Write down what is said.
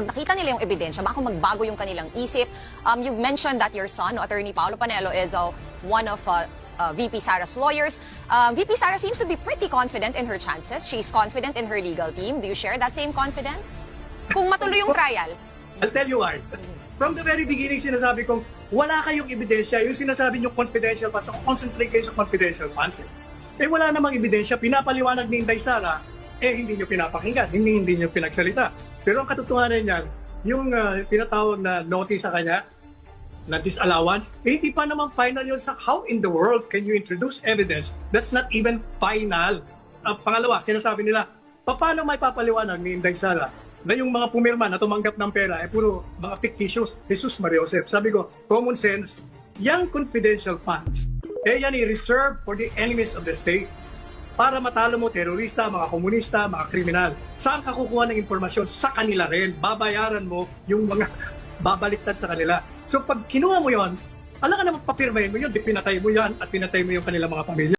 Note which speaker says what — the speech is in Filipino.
Speaker 1: nakita nila yung ebidensya, baka magbago yung kanilang isip. You've mentioned that your son, Attorney Paolo Panelo, is one of VP Sara's lawyers. VP Sara seems to be pretty confident in her chances. She's confident in her legal team. Do you share that same confidence? Kung matuloy yung trial.
Speaker 2: I'll tell you why. From the very beginning, sinasabi kong wala kayong ebidensya. Yung sinasabi nyo confidential funds, concentrate kayo sa confidential funds. Eh wala namang ebidensya. Pinapaliwanag ni Inday Sara, hindi nyo pinapakinggan, hindi nyo pinagsalita. Pero ang katotohanan niyan, yung tinatawag na notice sa kanya, na disallowance, hindi pa naman final yun sa how in the world can you introduce evidence that's not even final. Pangalawa, sinasabi nila, paano may papaliwanag ni Inday Sara na yung mga pumirma na tumanggap ng pera puro mga fictitious, Jesus Maria Joseph. Sabi ko, common sense, yung confidential funds, yan i-reserve for the enemies of the state. Para matalo mo terorista, mga komunista, mga kriminal. Saan ka kukuha ng impormasyon? Sa kanila rin. Babayaran mo yung mga babaliktad sa kanila. So pag kinuha mo yon, alam ka naman papirmahin mo yun, pinatay mo yan at pinatay mo yung kanilang mga pamilya.